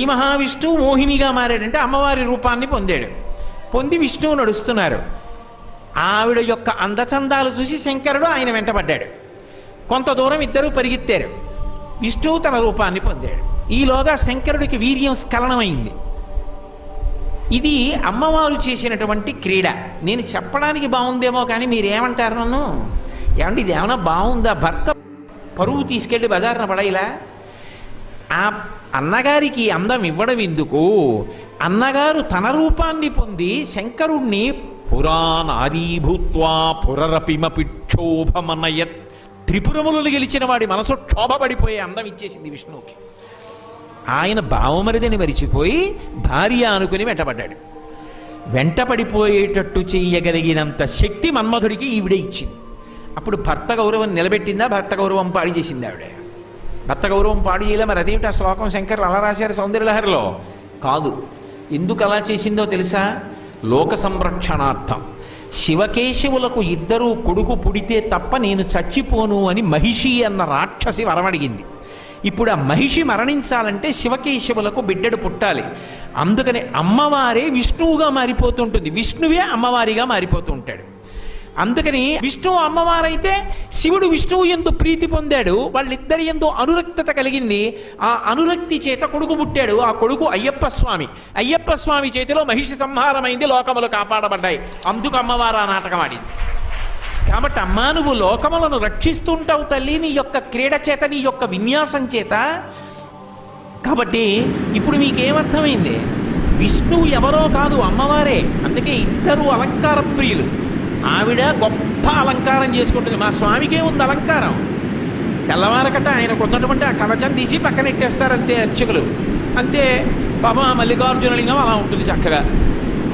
ఈ మహావిష్ణువు మోహినిగా మారాడంటే అమ్మవారి రూపాన్ని పొందాడు. పొంది విష్ణువు నడుస్తున్నారు. ఆవిడ యొక్క అందచందాలు చూసి శంకరుడు ఆయన వెంటబడ్డాడు. కొంత దూరం ఇద్దరూ పరిగెత్తారు. విష్ణువు తన రూపాన్ని పొందాడు. ఈలోగా శంకరుడికి వీర్యం స్ఖలనమైంది. ఇది అమ్మవారు చేసినటువంటి క్రీడ. నేను చెప్పడానికి బాగుందేమో కానీ మీరేమంటారు నన్ను? ఏమంటే ఇది ఏమన్నా బాగుందా? భర్త పరువు తీసుకెళ్ళి బజారున పడేలా ఆ అన్నగారికి అందం ఇవ్వడం ఎందుకు? అన్నగారు తన రూపాన్ని పొంది శంకరుణ్ణి పురాణారీభూత్వా పురరపిమపిక్షోభమనయత్, త్రిపురములను గెలిచిన వాడి మనసు క్షోభపడిపోయే అందం ఇచ్చేసింది విష్ణువుకి. ఆయన భావమరిదని మరిచిపోయి భార్య అనుకుని వెంటబడ్డాడు. వెంటపడిపోయేటట్టు చెయ్యగలిగినంత శక్తి మన్మధుడికి ఈవిడే ఇచ్చింది. అప్పుడు భర్త గౌరవం నిలబెట్టిందా? భర్త గౌరవం పాడు చేసింది ఆవిడ. భర్త గౌరవం పాడు చేయలే. మరి అదేమిటి ఆ శ్లోకం శంకర్లు అలా రాశారు సౌందర్యలహరిలో? కాదు. ఎందుకు అలా చేసిందో తెలుసా? లోక సంరక్షణార్థం. శివకేశవులకు ఇద్దరూ కొడుకు పుడితే తప్ప నేను చచ్చిపోను అని మహిషి అన్న రాక్షసి వరమడిగింది. ఇప్పుడు ఆ మహిషి మరణించాలంటే శివకేశవులకు బిడ్డడు పుట్టాలి. అందుకని అమ్మవారే విష్ణువుగా మారిపోతుంటుంది, విష్ణువే అమ్మవారిగా మారిపోతూ ఉంటాడు. అందుకని విష్ణువు అమ్మవారైతే శివుడు విష్ణువు యందు ప్రీతి పొందాడు. వాళ్ళిద్దరి యందు అనురక్తత కలిగింది. ఆ అనురక్తి చేత కొడుకు పుట్టాడు. ఆ కొడుకు అయ్యప్ప స్వామి. అయ్యప్ప స్వామి చేతిలో మహిషి సంహారమైంది, లోకములు కాపాడబడ్డాయి. అందుకు అమ్మవారు ఆ నాటకం ఆడింది. కాబట్టి అమ్మా, నువ్వు లోకములను రక్షిస్తుంటావు తల్లి, నీ యొక్క క్రీడ చేత, నీ యొక్క విన్యాసం చేత. కాబట్టి ఇప్పుడు మీకేమర్థమైంది? విష్ణువు ఎవరో కాదు, అమ్మవారే. అందుకే ఇద్దరు అలంకార ప్రియులు. ఆవిడ గొప్ప అలంకారం చేసుకుంటుంది. మా స్వామికే ఉంది అలంకారం. తెల్లవారకట ఆయనకు ఉన్నటువంటి ఆ కవచం తీసి పక్కనెట్టేస్తారు అంతే అర్చకులు. అంతే పాపం ఆ మల్లికార్జునలింగం అలా ఉంటుంది చక్కగా.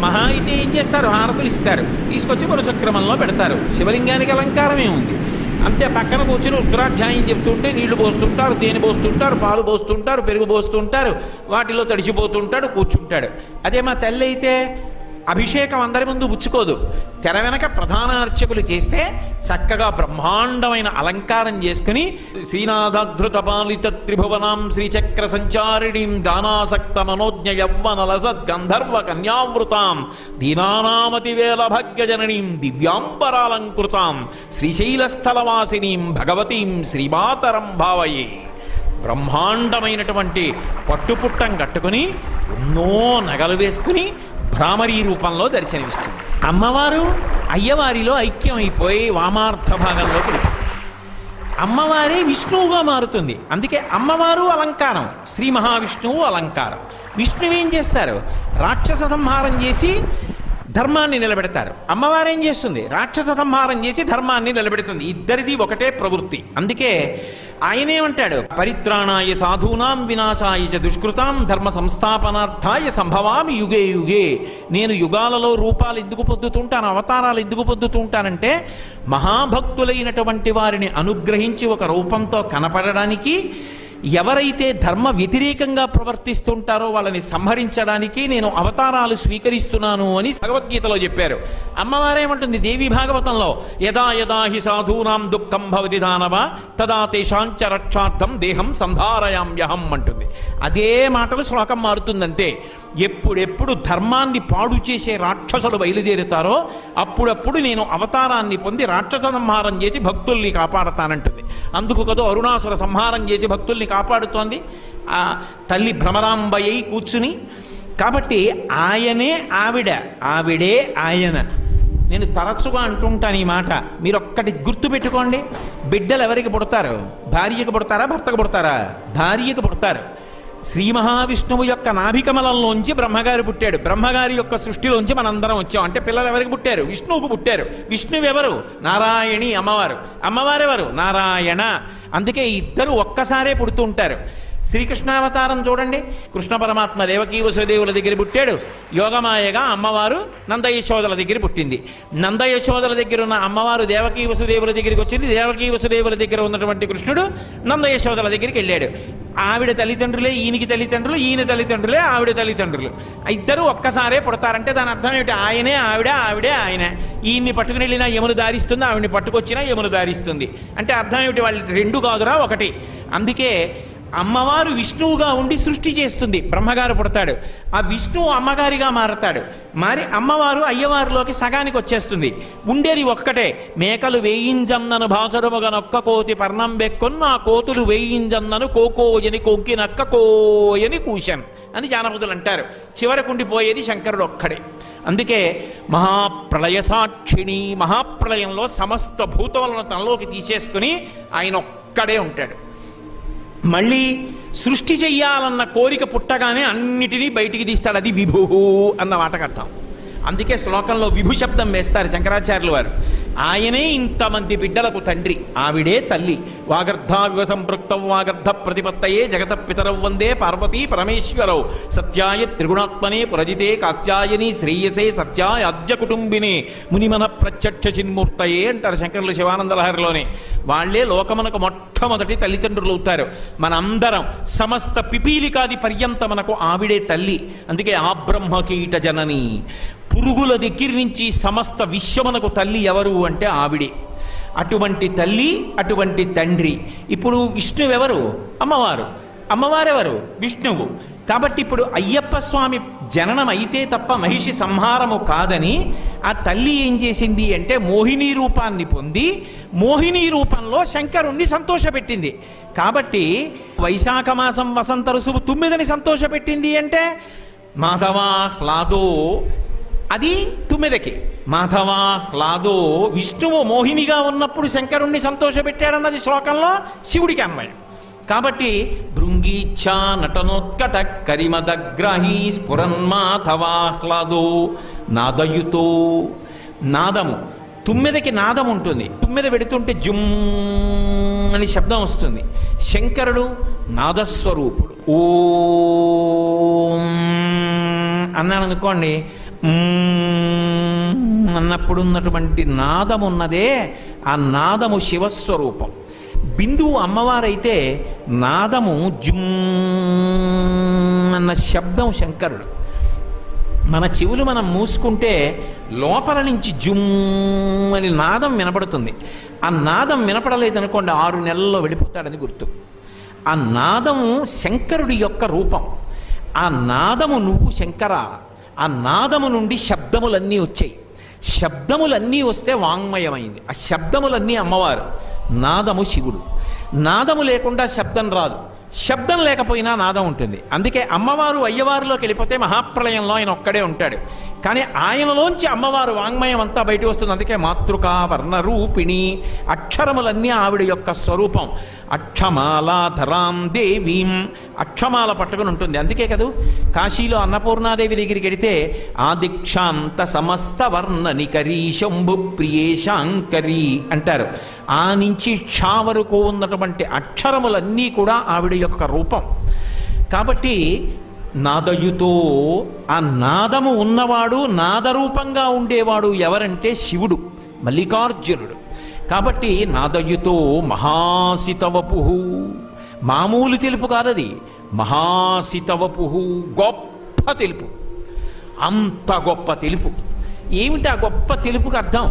మహా అయితే ఏం చేస్తారు? హారతులు ఇస్తారు, తీసుకొచ్చి వరుసక్రమంలో పెడతారు. శివలింగానికి అలంకారమే ఉంది. అంతే పక్కన కూర్చుని రుద్రాధ్యాయం చెప్తుంటే నీళ్లు పోస్తుంటారు, తేనె పోస్తుంటారు, పాలు పోస్తుంటారు, పెరుగు పోస్తుంటారు, వాటిలో తడిచిపోతుంటాడు, కూర్చుంటాడు. అదే మా తల్లి అయితే అభిషేకం అందరి ముందు పుచ్చుకోదు. తెర వెనక ప్రధాన అర్చకులు చేస్తే చక్కగా బ్రహ్మాండమైన అలంకారం చేసుకుని శ్రీనాథాధృత పాలిత త్రిభువనాం శ్రీచక్ర సంచారిణీం గానాసక్త మనోజ్ఞ యవ్వనలసద్ గంధర్వ కన్యావృతాం దీనానామతి వేల భాగ్యజననీం దివ్యాంబరాలంకృతాం శ్రీశైలస్థలవాసినీం భగవతీం శ్రీమాతరం భావయే. బ్రహ్మాండమైనటువంటి పట్టుపుట్టం కట్టుకుని ఎన్నో నగలు వేసుకుని భ్రామరీ రూపంలో దర్శనమిస్తుంది. అమ్మవారు అయ్యవారిలో ఐక్యం అయిపోయి వామార్థ భాగంలోకి అమ్మవారే విష్ణువుగా మారుతుంది. అందుకే అమ్మవారు అలంకారం, శ్రీ మహావిష్ణువు అలంకారం. విష్ణువు ఏం చేస్తారు? రాక్షస సంహారం చేసి ధర్మాన్ని నిలబెడతారు. అమ్మవారేం చేస్తుంది? రాక్షస సంహారం చేసి ధర్మాన్ని నిలబెడుతుంది. ఇద్దరిది ఒకటే ప్రవృత్తి. అందుకే ఆయనేమంటాడు? పరిత్రాణాయ సాధూనాం వినాశాయ చ దుష్కృతాం ధర్మ సంస్థాపనార్థాయ సంభవామి యుగే యుగే. నేను యుగాలలో రూపాలు ఎందుకు పొందుతుంటాను, అవతారాలు ఎందుకు పొందుతుంటానంటే మహాభక్తులైనటువంటి వారిని అనుగ్రహించి ఒక రూపంతో కనపడడానికి, ఎవరైతే ధర్మ వ్యతిరేకంగా ప్రవర్తిస్తుంటారో వాళ్ళని సంహరించడానికి నేను అవతారాలు స్వీకరిస్తున్నాను అని భగవద్గీతలో చెప్పారు. అమ్మవారేమంటుంది దేవి భాగవతంలో? యదా యదా హి సాధూనాం దుఃఖం భవతి దానవ తదా తేషాంచ రక్షార్థం దేహం సంధారయామ్యహం అంటుంది. అదే మాటలు శ్లోకం మారుతుందంతే. ఎప్పుడెప్పుడు ధర్మాన్ని పాడు చేసే రాక్షసులు బయలుదేరుతారో అప్పుడప్పుడు నేను అవతారాన్ని పొంది రాక్షస సంహారం చేసి భక్తుల్ని కాపాడతానంటుంది. అందుకు కదా అరుణాసుర సంహారం చేసి భక్తుల్ని కాపాడుతోంది ఆ తల్లి భ్రమరాంబయ్యి కూర్చుని. కాబట్టి ఆయనే ఆవిడ, ఆవిడే ఆయన. నేను తరచుగా అంటుంటాను ఈ మాట, మీరు ఒక్కటి గుర్తుపెట్టుకోండి. బిడ్డలు ఎవరికి పుడతారు? భార్యకు పుడతారా, భర్తకు పుడతారా? భార్యకు పుడతారు. శ్రీ మహావిష్ణువు యొక్క నాభికమలంలోంచి బ్రహ్మగారు పుట్టాడు. బ్రహ్మగారి యొక్క సృష్టిలోంచి మనందరం వచ్చాం. అంటే పిల్లలు ఎవరికి పుట్టారు? విష్ణువుకు పుట్టారు. విష్ణువు ఎవరు? నారాయణి అమ్మవారు. అమ్మవారెవరు? నారాయణ. అందుకే ఇద్దరు ఒక్కసారే పుడుతూ ఉంటారు. శ్రీకృష్ణావతారం చూడండి. కృష్ణ పరమాత్మ దేవకీ వసుదేవుల దగ్గర పుట్టాడు. యోగమాయగా అమ్మవారు నందయశోదల దగ్గర పుట్టింది. నందయశోదల దగ్గర ఉన్న అమ్మవారు దేవకీ వసుదేవుల దగ్గరికి వచ్చింది. దేవకీ వసుదేవుల దగ్గర ఉన్నటువంటి కృష్ణుడు నందయశోదల దగ్గరికి వెళ్ళాడు. ఆవిడ తల్లిదండ్రులే ఈయనకి తల్లిదండ్రులు, ఈయన తల్లిదండ్రులే ఆవిడ తల్లిదండ్రులు. ఇద్దరు ఒక్కసారే పుడతారంటే దాని అర్థం ఏమిటి? ఆయనే ఆవిడ, ఆవిడే ఆయన. ఈయన్ని పట్టుకుని వెళ్ళినా యమును దారిస్తుంది, ఆవిడని పట్టుకొచ్చినా యమును దారిస్తుంది. అంటే అర్థం ఏమిటి? వాళ్ళు రెండు కాదురా ఒకటి. అందుకే అమ్మవారు విష్ణువుగా ఉండి సృష్టి చేస్తుంది, బ్రహ్మగారు పుడతాడు. ఆ విష్ణువు అమ్మగారిగా మారతాడు, మారి అమ్మవారు అయ్యవారిలోకి సగానికి వచ్చేస్తుంది. ఉండేది ఒక్కటే, మేకలు వేయింజన్నను భాసరముగనొక్క కోతి పర్ణం బెక్కొన్న ఆ కోతులు వేయింజన్నను కోకోయని కొంకినక్క కోయని కూశాను అని జానపదులు అంటారు. చివరకుండిపోయేది శంకరుడు ఒక్కడే. అందుకే మహాప్రళయ సాక్షిణి, మహాప్రళయంలో సమస్త భూతములను తనలోకి తీసేసుకుని ఆయన ఒక్కడే ఉంటాడు. మళ్ళీ సృష్టి చెయ్యాలన్న కోరిక పుట్టగానే అన్నిటినీ బయటికి తీస్తాడు. అది విభు అన్న మాటకు అర్థం. అందుకే శ్లోకంలో విభు శబ్దం వేస్తారు శంకరాచార్యులు వారు. ఆయనే ఇంతమంది బిడ్డలకు తండ్రి, ఆవిడే తల్లి. వాగర్ధావివ సంపృక్తం వాగర్ధ ప్రతిపత్తయే జగత పితరౌ వందే పార్వతీ పరమేశ్వరౌ సత్యాయ త్రిగుణాత్మనే పురజితే కాత్యాయని శ్రేయసే సత్యాయ అద్య కుటుంబినే మునిమన ప్రత్యక్ష చిన్మూర్తయే అంటారు శంకరులు శివానంద లహరిలోనే. వాళ్లే లోకమునకు మొట్టమొదటి తల్లిదండ్రులు అవుతారు. మనందరం సమస్త పిపీలికాది పర్యంతమునకు ఆవిడే తల్లి. అందుకే ఆ బ్రహ్మకీట జనని, పురుగుల దగ్గర నుంచి సమస్త విశ్వమునకు తల్లి ఎవరు అంటే ఆవిడే. అటువంటి తల్లి, అటువంటి తండ్రి. ఇప్పుడు విష్ణువు ఎవరు? అమ్మవారు. అమ్మవారెవరు? విష్ణువు. కాబట్టి ఇప్పుడు అయ్యప్ప స్వామి జననం అయితే తప్ప మహిషి సంహారము కాదని ఆ తల్లి ఏం చేసింది అంటే మోహిని రూపాన్ని పొంది మోహిని రూపంలో శంకరుణ్ణి సంతోషపెట్టింది. కాబట్టి వైశాఖ మాసం వసంత ఋతువు 9ని సంతోషపెట్టింది అంటే మాధవాహ్లాదో, అది 9కి మాధవాహ్లాదో. విష్ణువు మోహినిగా ఉన్నప్పుడు శంకరుణ్ణి సంతోషపెట్టాడన్నది శ్లోకంలో శివుడికి అన్వయం. కాబట్టి భృంగీచ్ఛా నటనోత్కట కరిమదగ్రాహి స్ఫురన్మాధవాహ్లాదో నాదయుతో. నాదము 9కి నాదం ఉంటుంది. 9 పెడుతుంటే జుమ్ అని శబ్దం వస్తుంది. శంకరుడు నాదస్వరూపుడు. ఓం అన్నాను అనుకోండి, అన్నప్పుడు ఉన్నటువంటి నాదము ఉన్నదే, ఆ నాదము శివస్వరూపం. బిందువు అమ్మవారైతే నాదము జుమ్ అన్న శబ్దం శంకరుడు. మన చెవులు మనం మూసుకుంటే లోపల నుంచి జుమ్ అని నాదం వినపడుతుంది. ఆ నాదం వినపడలేదనుకోండి 6 నెలల్లో వెళ్ళిపోతాడని గుర్తు. ఆ నాదము శంకరుడి యొక్క రూపం. ఆ నాదము నువ్వు శంకర. ఆ నాదము నుండి శబ్దములన్నీ వచ్చాయి. శబ్దములన్నీ వస్తే వాంగ్మయమైంది. ఆ శబ్దములన్నీ అమ్మవారు, నాదము శివుడు. నాదము లేకుండా శబ్దం రాదు, శబ్దం లేకపోయినా నాదం ఉంటుంది. అందుకే అమ్మవారు అయ్యవారిలోకి వెళ్ళిపోతే మహాప్రళయంలో ఆయన ఒక్కడే ఉంటాడు. కానీ ఆయనలోంచి అమ్మవారు వాంగ్మయం అంతా బయట వస్తుంది. అందుకే మాతృకా వర్ణరూపిణి, అక్షరములన్నీ ఆవిడ యొక్క స్వరూపం. అక్షమాలాధరాం దేవీం, అక్షమాల పట్టుకుని ఉంటుంది. అందుకే కదూ కాశీలో అన్నపూర్ణాదేవి దగ్గరికి వెడితే ఆదిక్షాంత సమస్త వర్ణనికరీ శంభు ప్రియేశాంకరీ అంటారు. ఆ నుంచి క్షా వరకు ఉన్నటువంటి అక్షరములన్నీ కూడా ఆవిడ యొక్క రూపం. కాబట్టి నాదయుతో, ఆ నాదము ఉన్నవాడు, నాదరూపంగా ఉండేవాడు ఎవరంటే శివుడు, మల్లికార్జునుడు. కాబట్టి నాదయుతో మహాసితవపు, మామూలు తెలుపు కాదది, మహాసితవపు, గొప్ప తెలుపు. అంత గొప్ప తెలుపు. ఏమిటి ఆ గొప్ప తెలుపుకి అర్థం?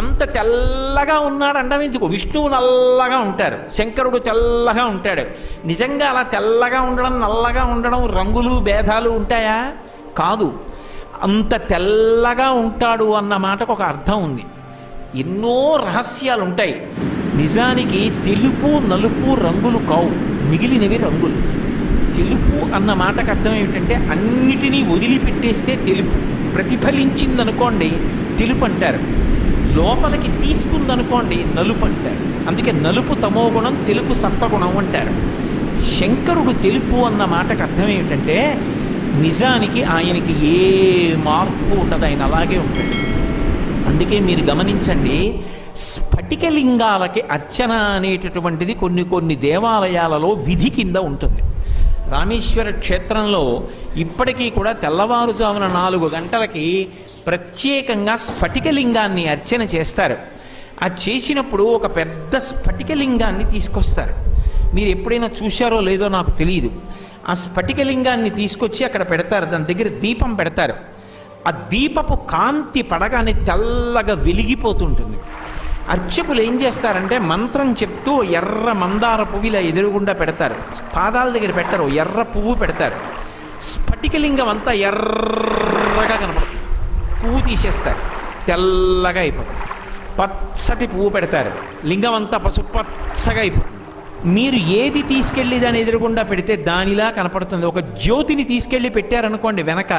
అంత తెల్లగా ఉన్నాడు అండం ఎందుకు? విష్ణువు నల్లగా ఉంటారు, శంకరుడు తెల్లగా ఉంటాడు. నిజంగా అలా తెల్లగా ఉండడం, నల్లగా ఉండడం రంగులు భేదాలు ఉంటాయా? కాదు. అంత తెల్లగా ఉంటాడు అన్న మాటకు ఒక అర్థం ఉంది. ఎన్నో రహస్యాలు ఉంటాయి. నిజానికి తెలుపు నలుపు రంగులు కావు, మిగిలినవి రంగులు. తెలుపు అన్న మాటకు అర్థం ఏమిటంటే అన్నిటినీ వదిలిపెట్టేస్తే తెలుపు, ప్రతిఫలించిందనుకోండి తెలుపు అంటారు, లోపలికి తీసుకుందనుకోండి నలుపు అంటారు. అందుకే నలుపు తమోగుణం, తెలుపు సత్వగుణం అంటారు. శంకరుడు తెలుపు అన్న మాటకు అర్థం ఏమిటంటే నిజానికి ఆయనకి ఏ మార్పు ఉండదు, ఆయన అలాగే ఉంటాడు. అందుకే మీరు గమనించండి, స్ఫటికలింగాలకి అర్చన అనేటటువంటిది కొన్ని కొన్ని దేవాలయాలలో విధి కింద ఉంటుంది. రామేశ్వర క్షేత్రంలో ఇప్పటికీ కూడా తెల్లవారుజామున 4 గంటలకి ప్రత్యేకంగా స్ఫటికలింగాన్ని అర్చన చేస్తారు. ఆ చేసినప్పుడు ఒక పెద్ద స్ఫటికలింగాన్ని తీసుకొస్తారు. మీరు ఎప్పుడైనా చూశారో లేదో నాకు తెలియదు. ఆ స్ఫటికలింగాన్ని తీసుకొచ్చి అక్కడ పెడతారు, దాని దగ్గర దీపం పెడతారు. ఆ దీపపు కాంతి పడగానే తెల్లగా వెలిగిపోతుంటుంది. ఆ అర్చకులు ఏం చేస్తారంటే మంత్రం చెప్తూ ఎర్ర మందార పువ్వు ఇలా ఎదురుగుండా పెడతారు, పాదాల దగ్గర పెట్టరు, ఎర్ర పువ్వు పెడతారు. స్ఫటికలింగం అంతా ఎర్రగా కనపడుతుంది, పువ్వు తీసేస్తారు, తెల్లగా అయిపోతుంది. పచ్చటి పువ్వు పెడతారు, లింగం అంతా పసుపు పచ్చగా అయిపోతుంది. మీరు ఏది తీసుకెళ్ళి దాని ఎదురుగుండా పెడితే దానిలా కనపడుతుంది. ఒక జ్యోతిని తీసుకెళ్ళి పెట్టారనుకోండి, వెనక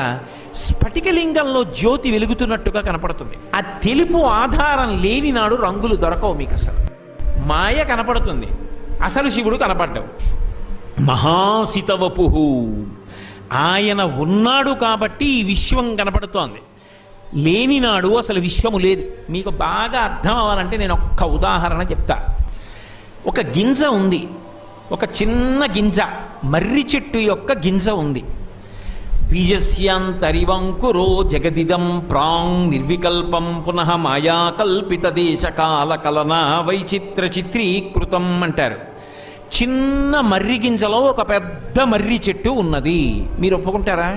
స్ఫటికలింగంలో జ్యోతి వెలుగుతున్నట్టుగా కనపడుతుంది. ఆ తెలుపు ఆధారం లేని నాడు రంగులు దొరకవు మీకు, అసలు మాయ కనపడుతుంది, అసలు శివుడు కనపడ్డావు. మహాసితవపుహు, ఆయన ఉన్నాడు కాబట్టి ఈ విశ్వం కనపడుతోంది, లేనినాడు అసలు విశ్వము లేదు. మీకు బాగా అర్థం అవ్వాలంటే నేను ఒక్క ఉదాహరణ చెప్తా. ఒక గింజ ఉంది, ఒక చిన్న గింజ, మర్రి చెట్టు యొక్క గింజ ఉంది. బీజస్యాంతరివంకురో జగదిదం ప్రాంగ్ నిర్వికల్పం పునః మాయా కల్పిత దేశకాల కలనా వైచిత్ర చిత్రీకృతం అంటారు. చిన్న మర్రి గింజలో ఒక పెద్ద మర్రి చెట్టు ఉన్నది. మీరు ఒప్పుకుంటారా?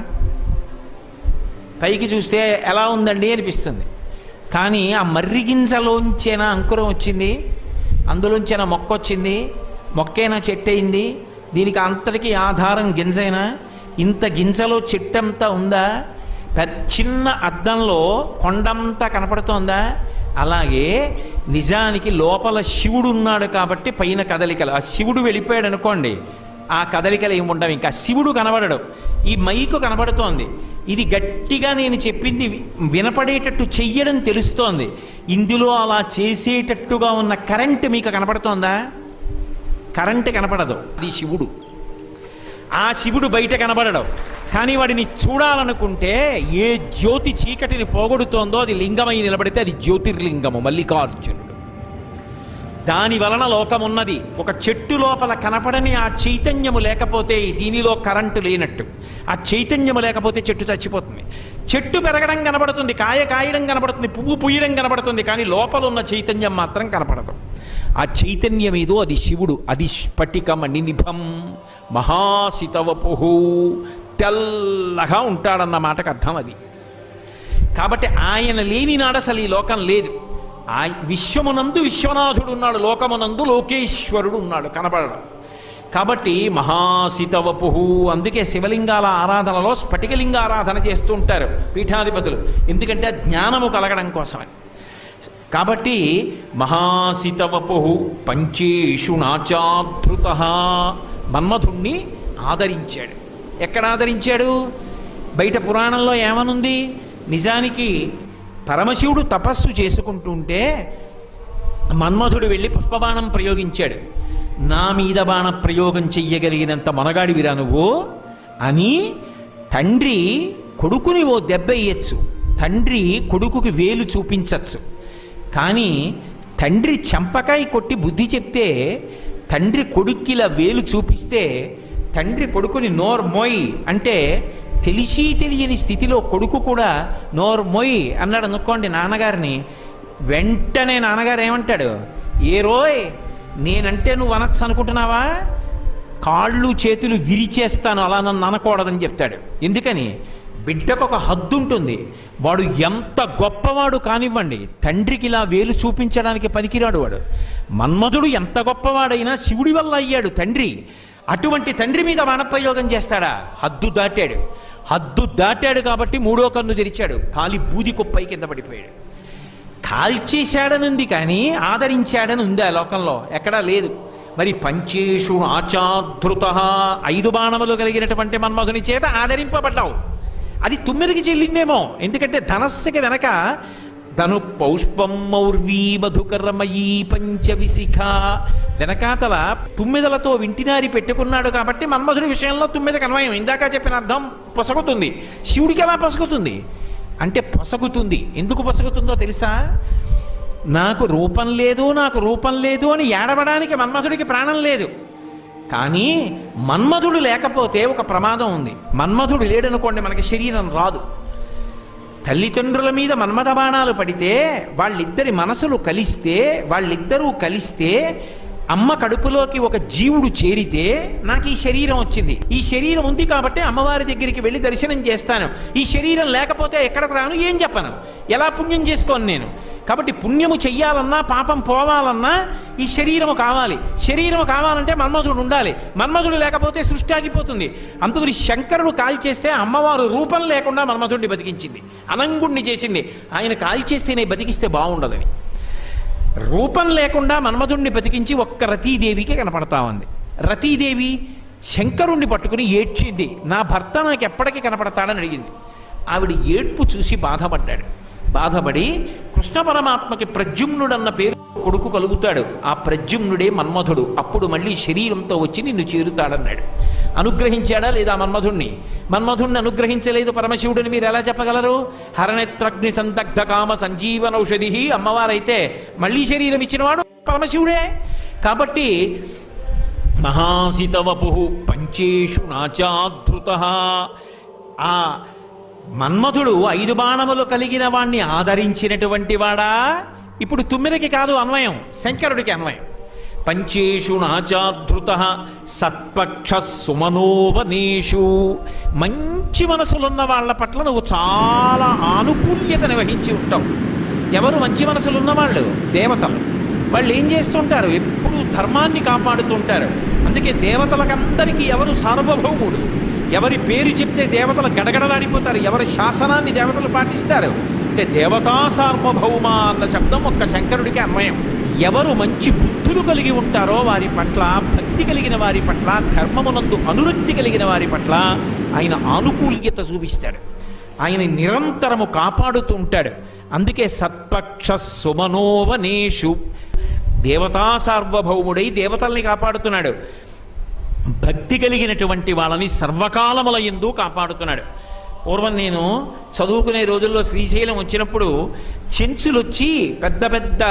పైకి చూస్తే ఎలా ఉందండి అనిపిస్తుంది. కానీ ఆ మర్రి గింజలోంచేనా అంకురం వచ్చింది, అందులోంచేనా మొక్క వచ్చింది, మొక్కైనా చెట్టు అయింది, దీనికి అంతటికీ ఆధారం గింజైనా? ఇంత గింజలో చెట్టంతా ఉందా? చిన్న అద్దంలో కొండంతా కనపడుతోందా? అలాగే నిజానికి లోపల శివుడు ఉన్నాడు కాబట్టి పైన కదలికలు. ఆ శివుడు వెళ్ళిపోయాడు అనుకోండి, ఆ కదలికలు ఏమి ఉండవు, ఇంకా శివుడు కనబడడు. ఈ మైకు కనబడుతోంది, ఇది గట్టిగా నేను చెప్పింది వినపడేటట్టు చెయ్యడం తెలుస్తోంది. ఇందులో అలా చేసేటట్టుగా ఉన్న కరెంటు మీకు కనపడుతోందా? కరెంటు కనపడదు, అది శివుడు. ఆ శివుడు బయట కనబడడు. కానీ వాడిని చూడాలనుకుంటే ఏ జ్యోతి చీకటిని పోగొడుతోందో అది లింగమై నిలబడితే అది జ్యోతిర్లింగము మల్లికార్జునుడు. దాని వలన లోకమున్నది. ఒక చెట్టు లోపల కనపడని ఆ చైతన్యము లేకపోతే దీనిలో కరెంటు లేనట్టు. ఆ చైతన్యము లేకపోతే చెట్టు చచ్చిపోతుంది. చెట్టు పెరగడం కనబడుతుంది, కాయ కాయడం కనబడుతుంది, పువ్వు పుయ్యడం కనబడుతుంది, కానీ లోపల ఉన్న చైతన్యం మాత్రం కనపడదు. ఆ చైతన్యం ఏదో అది శివుడు. అది స్ఫటికమణి నిభం మహాసితవపుహు, తెల్లగా ఉంటాడన్న మాటకు అర్థం అది. కాబట్టి ఆయన లేని నాడు అసలు ఈ లోకం లేదు. ఆ విశ్వమునందు విశ్వనాథుడు ఉన్నాడు, లోకమునందు లోకేశ్వరుడు ఉన్నాడు, కనబడడం. కాబట్టి మహాసితవపుహు. అందుకే శివలింగాల ఆరాధనలో స్ఫటికలింగ ఆరాధన చేస్తూ ఉంటారు పీఠాధిపతులు, ఎందుకంటే జ్ఞానము కలగడం కోసమని. కాబట్టి మహాసితవపుహు పంచేషు నాచాధృత, మన్మధుణ్ణి ఆదరించాడు. ఎక్కడ ఆదరించాడు? బయట పురాణంలో ఏమనుంది? నిజానికి పరమశివుడు తపస్సు చేసుకుంటుంటే మన్మధుడు వెళ్ళి పుష్పబాణం ప్రయోగించాడు. నా మీద బాణ ప్రయోగం చెయ్యగలిగినంత మనగాడివిరా నువ్వు అని తండ్రి కొడుకుని ఓ దెబ్బ వేయచ్చు, తండ్రి కొడుకుకి వేలు చూపించచ్చు. కానీ తండ్రి చెంపకాయ కొట్టి బుద్ధి చెప్తే, తండ్రి కొడుక్కిలా వేలు చూపిస్తే తండ్రి కొడుకుని నోరు మోయ్ అంటే తెలిసి తెలియని స్థితిలో కొడుకు కూడా నోరు మొయ్ అన్నాడు అనుకోండి నాన్నగారిని, వెంటనే నాన్నగారు ఏమంటాడు? ఏ రోయ్, నేనంటే నువ్వు అనొచ్చు అనుకుంటున్నావా? కాళ్ళు చేతులు విరిచేస్తాను, అలా నన్ను అనకూడదని చెప్తాడు. ఎందుకని? బిడ్డకు ఒక హద్దు ఉంటుంది. వాడు ఎంత గొప్పవాడు కానివ్వండి, తండ్రికి ఇలా వేలు చూపించడానికి పనికిరాడు వాడు. మన్మధుడు ఎంత గొప్పవాడైనా శివుడి వల్ల అయ్యాడు తండ్రి. అటువంటి తండ్రి మీద బాణప్రయోగం చేస్తాడా? హద్దు దాటాడు. హద్దు దాటాడు కాబట్టి మూడో కన్ను తెరిచాడు, కాలి బూది కుప్పై కింద పడిపోయాడు. కాల్చేశాడనుంది కానీ ఆదరించాడని ఉంది ఆ లోకంలో, ఎక్కడా లేదు. మరి పంచేషు ఆచాధృత, 5 బాణములు కలిగినటువంటి మన్మధుని చేత ఆదరింపబడ్డావు. అది 9కి చెల్లిందేమో, ఎందుకంటే ధనస్సుకి వెనక ధను పౌష్పం మౌర్వీ మధుకరమయీ పంచవిశిఖ వెనకాతల 9లతో వింటినారి పెట్టుకున్నాడు కాబట్టి మన్మధుడి విషయంలో 9కి అన్వయం. ఇందాక చెప్పిన అర్థం పొసగుతుంది. శివుడికి ఎలా పొసగుతుంది అంటే పొసగుతుంది. ఎందుకు పొసగుతుందో తెలుసా? నాకు రూపం లేదు, నాకు రూపం లేదు అని ఏడవడానికి మన్మధుడికి ప్రాణం లేదు. కానీ మన్మధుడు లేకపోతే ఒక ప్రమాదం ఉంది. మన్మధుడు లేడనుకోండి మనకి శరీరం రాదు. తల్లిదండ్రుల మీద మన్మథ బాణాలు పడితే వాళ్ళిద్దరి మనసులు కలిస్తే, వాళ్ళిద్దరూ కలిస్తే అమ్మ కడుపులోకి ఒక జీవుడు చేరితే నాకు ఈ శరీరం వచ్చింది. ఈ శరీరం ఉంది కాబట్టి అమ్మవారి దగ్గరికి వెళ్ళి దర్శనం చేస్తాను. ఈ శరీరం లేకపోతే ఎక్కడికి రాను, ఏం చెప్పను, ఎలా పుణ్యం చేసుకోను నేను. కాబట్టి పుణ్యము చెయ్యాలన్నా, పాపం పోవాలన్నా ఈ శరీరము కావాలి. శరీరం కావాలంటే మన్మధుడు ఉండాలి. మన్మధుడు లేకపోతే సృష్టి ఆగిపోతుంది. అందుకని శంకరుడు కాల్చేస్తే అమ్మవారు రూపం లేకుండా మన్మధుడిని బతికించింది, అనంగుణ్ణి చేసింది. ఆయన కాల్చేస్తేనే బతికిస్తే బాగుండదని రూపం లేకుండా మన్మధుడిని బతికించి ఒక్క రతీదేవికి కనపడతా ఉంది. రతీదేవి శంకరుణ్ణి పట్టుకుని ఏడ్చింది, నా భర్త నాకు ఎప్పటికీ కనపడతాడని అడిగింది. ఆవిడ ఏడ్పు చూసి బాధపడ్డాడు. బాధపడి కృష్ణ పరమాత్మకి ప్రద్యుమ్నుడన్న పేరు కొడుకు కలుగుతాడు. ఆ ప్రద్యుమ్నుడే మన్మధుడు. అప్పుడు మళ్ళీ శరీరంతో వచ్చి నిన్ను చేరుతాడన్నాడు. అనుగ్రహించాడా లేదా మన్మధుణ్ణి? మన్మధుణ్ణి అనుగ్రహించలేదు పరమశివుడిని మీరు ఎలా చెప్పగలరు? హరనేత్రగ్ని సందగ్ధ కామ సంజీవనౌషధి అమ్మవారైతే మళ్ళీ శరీరం ఇచ్చినవాడు పరమశివుడే. కాబట్టి మహాసితవపు పంచేషు నాచాధృత, ఆ మన్మధుడు 5 బాణములు కలిగిన వాణ్ణి ఆదరించినటువంటి వాడా. ఇప్పుడు తుమ్మిదకి కాదు అన్వయం, శంకరుడికి అన్వయం. పంచేషు నాచాధృత సత్పక్ష సుమనోవనేషు, మంచి మనసులున్న వాళ్ళ పట్ల నువ్వు చాలా ఆనుకూల్యతను వహించి ఉంటావు. ఎవరు మంచి మనసులున్న వాళ్ళు? దేవతలు. వాళ్ళు ఏం చేస్తుంటారు? ఎప్పుడు ధర్మాన్ని కాపాడుతుంటారు. అందుకే దేవతలకందరికీ ఎవరు సార్వభౌముడు? ఎవరి పేరు చెప్తే దేవతలు గడగడలాడిపోతారు. ఎవరి శాసనాన్ని దేవతలు పాటిస్తారు అంటే దేవతా సార్వభౌమ అన్న శబ్దం ఒక్క శంకరుడికి అన్వయం. ఎవరు మంచి బుద్ధులు కలిగి ఉంటారో వారి పట్ల, భక్తి కలిగిన వారి పట్ల, ధర్మమునందు అనురక్తి కలిగిన వారి పట్ల ఆయన ఆనుకూల్యత చూపిస్తాడు. ఆయన నిరంతరము కాపాడుతూ ఉంటాడు. అందుకే సత్పక్ష సుమనోవనేషు, దేవతా సార్వభౌముడై దేవతల్ని కాపాడుతున్నాడు. భక్తి కలిగినటువంటి వాళ్ళని సర్వకాలముల యందు కాపాడుతున్నాడు. పూర్వం నేను చదువుకునే రోజుల్లో శ్రీశైలం వచ్చినప్పుడు చెంచులు వచ్చి పెద్ద పెద్ద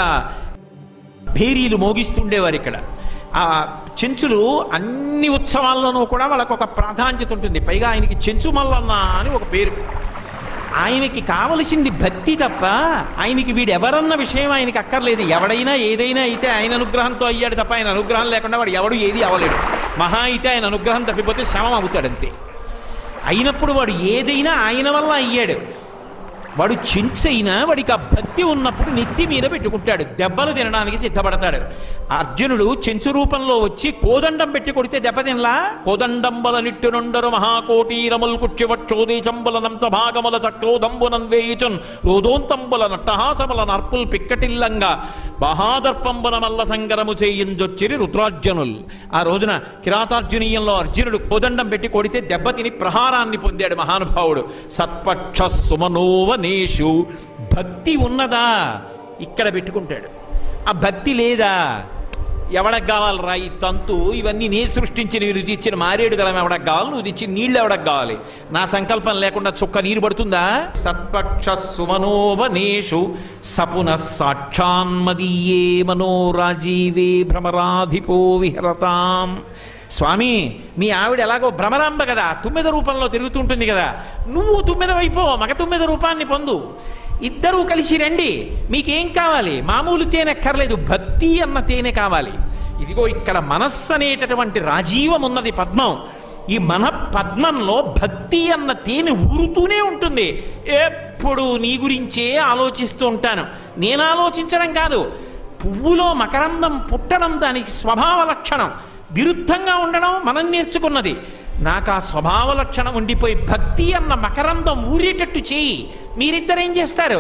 భేరీలు మోగిస్తుండేవారు ఇక్కడ. ఆ చెంచులు అన్ని ఉత్సవాల్లోనూ కూడా వాళ్ళకు ఒక ప్రాధాన్యత ఉంటుంది. పైగా ఆయనకి చెంచు మల్లన్న అని ఒక పేరు. ఆయనకి కావలసింది భక్తి తప్ప ఆయనకి వీడెవరన్న విషయం ఆయనకి అక్కర్లేదు. ఎవడైనా ఏదైనా అయితే ఆయన అనుగ్రహంతో అయ్యాడు తప్ప ఆయన అనుగ్రహం లేకుండా వాడు ఎవడు ఏది అవ్వలేడు. మహా అయితే ఆయన అనుగ్రహం తప్పిపోతే శవం అవుతాడంతే. అయినప్పుడు వాడు ఏదైనా ఆయన వల్ల అయ్యాడు. వాడు చెంచైనా వాడికి ఆ భక్తి ఉన్నప్పుడు నెత్తి మీద పెట్టుకుంటాడు, దెబ్బలు తినడానికి సిద్ధపడతాడు. అర్జునుడు చెంచు రూపంలో వచ్చి కోదండం పెట్టి కొడితే దెబ్బ తినలా? కోదండంబల నిట్టునుండరు మహాకోటీరముల్ కుక్షివక్షోదేశంబులనంత భాగముల చక్రోదంబునం వేయుచున్ రోదోంతంబుల నట్టహాసముల నర్పుల్ పిక్కటిల్లంగా బహాదర్పంబున మల్ల సంగరము చేయించొచ్చిరి రుద్రార్జునుల్. ఆ రోజున కిరాతార్జునీయంలో అర్జునుడు కోదండం పెట్టి కొడితే దెబ్బ తిని ప్రహారాన్ని పొందాడు మహానుభావుడు. సత్పక్ష సుమనోవనేషు, భక్తి ఉన్నదా ఇక్కడ పెట్టుకుంటాడు. ఆ భక్తి లేదా ఎవడకు కావాలరా ఈ తంతు? ఇవన్నీ నే సృష్టించిన నువ్వు తెచ్చిన మారేడు గలం ఎవడకు కావాలి? నువ్వు తెచ్చిన నీళ్ళు ఎవడకు కావాలి? నా సంకల్పం లేకుండా చుక్క నీరు పడుతుందా? సత్పక్ష సుమనోవనేషు సపున సాక్షాన్మదీయే మనోరాజీవే భ్రమరాధిపో విహరతాం. స్వామి, మీ ఆవిడ ఎలాగో భ్రమరాంబ కదా, తుమ్మెద రూపంలో తిరుగుతుంటుంది కదా, నువ్వు తుమ్మెద వైపో, మగ తుమ్మెద రూపాన్ని పొందు. ఇద్దరూ కలిసి రండి. మీకేం కావాలి? మామూలు తేనె అక్కర్లేదు, భక్తి అన్న తేనె కావాలి. ఇదిగో ఇక్కడ మనస్సు అనేటటువంటి రాజీవం ఉన్నది, పద్మం. ఈ మన పద్మంలో భక్తి అన్న తేనె ఊరుతూనే ఉంటుంది. ఎప్పుడు నీ గురించే ఆలోచిస్తూ ఉంటాను. నేను ఆలోచించడం కాదు, పువ్వులో మకరందం పుట్టడం దానికి స్వభావ లక్షణం. విరుద్ధంగా ఉండడం మనం నేర్చుకున్నది. నాకు ఆ స్వభావ లక్షణం ఉండిపోయి భక్తి అన్న మకరందం ఊరేటట్టు చేయి. మీరిద్దరేం చేస్తారు?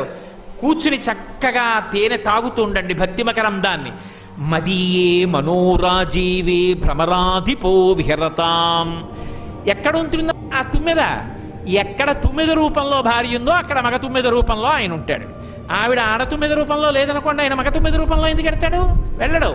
కూర్చుని చక్కగా తేనె తాగుతూ ఉండండి భక్తి మకరందాన్ని. మదీయే మనోరాజీవే భ్రమరాధిపో విహరతాం. ఎక్కడ ఉంటుందో ఆ తుమ్మెద? ఎక్కడ తుమ్మెద రూపంలో భార్య ఉందో అక్కడ మగ తుమ్మెద రూపంలో ఆయన ఉంటాడు. ఆవిడ ఆడ తుమ్మెద రూపంలో లేదనుకోండి, ఆయన మగ తుమ్మెద రూపంలో ఎందుకు ఎడతాడు? వెళ్ళడు.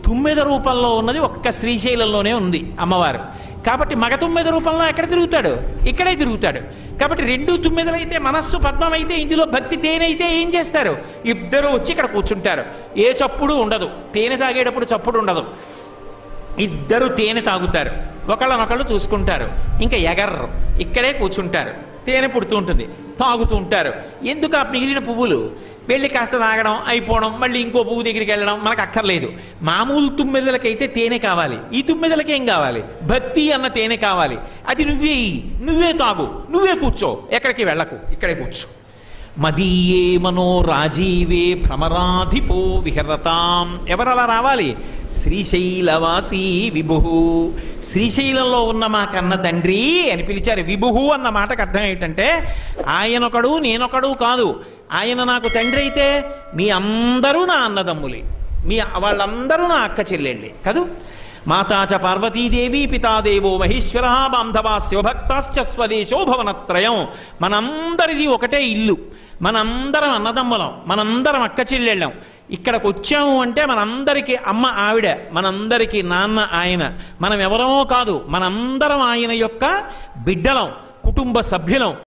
తుమ్మెద రూపంలో ఉన్నది ఒక్క శ్రీశైలంలోనే ఉంది అమ్మవారు. కాబట్టి మగ తుమ్మెద రూపంలో ఎక్కడ తిరుగుతాడు? ఇక్కడే తిరుగుతాడు. కాబట్టి రెండు తుమ్మెదలైతే మనస్సు పద్మమైతే ఇందులో భక్తి తేనె ఏం చేస్తారు? ఇద్దరు వచ్చి ఇక్కడ కూర్చుంటారు. ఏ చప్పుడు ఉండదు, తేనె తాగేటప్పుడు చప్పుడు ఉండదు. ఇద్దరు తేనె తాగుతారు, ఒకళ్ళనొకళ్ళు చూసుకుంటారు, ఇంకా ఎగర్రు, ఇక్కడే కూర్చుంటారు. తేనె పుడుతూ ఉంటుంది, తాగుతూ ఉంటారు. ఎందుకు ఆ మిగిలిన పువ్వులు? వెళ్ళి కాస్త తాగడం అయిపోవడం, మళ్ళీ ఇంకో పువ్వు దగ్గరికి వెళ్ళడం మనకు అక్కర్లేదు. మామూలు తుమ్మెదలకైతే తేనె కావాలి, ఈ తుమ్మెదలకేం కావాలి? భక్తి అన్న తేనె కావాలి. అది నువ్వే తాగు, నువ్వే కూర్చో, ఎక్కడికి వెళ్ళకు, ఇక్కడే కూర్చో. మదీయే మనో రాజీవే భ్రమరాధిపో విహరతాం. ఎవరలా రావాలి? శ్రీశైలవాసీ విభు. శ్రీశైలంలో ఉన్న మా కన్న తండ్రి అని పిలిచారు. విభు అన్న మాటకు అర్థం ఏంటంటే ఆయనొకడు నేనొకడు కాదు. ఆయన నాకు తండ్రి అయితే మీ అందరూ నా అన్నదమ్ములే, వాళ్ళందరూ నా అక్క చెల్లెళ్ళే కదూ. మాతాచ పార్వతీదేవి పితాదేవో మహేశ్వర బాంధవా శివభక్తాశ్చ స్వదేశో భవనత్రయం. మనందరిది ఒకటే ఇల్లు, మనందరం అన్నదమ్ములం, మనందరం అక్క చెల్లెళ్ళం. ఇక్కడికి వచ్చాము అంటే మనందరికీ అమ్మ ఆవిడ, మనందరికీ నాన్న ఆయన. మనం ఎవరమో కాదు, మనందరం ఆయన యొక్క బిడ్డలం, కుటుంబ సభ్యులం.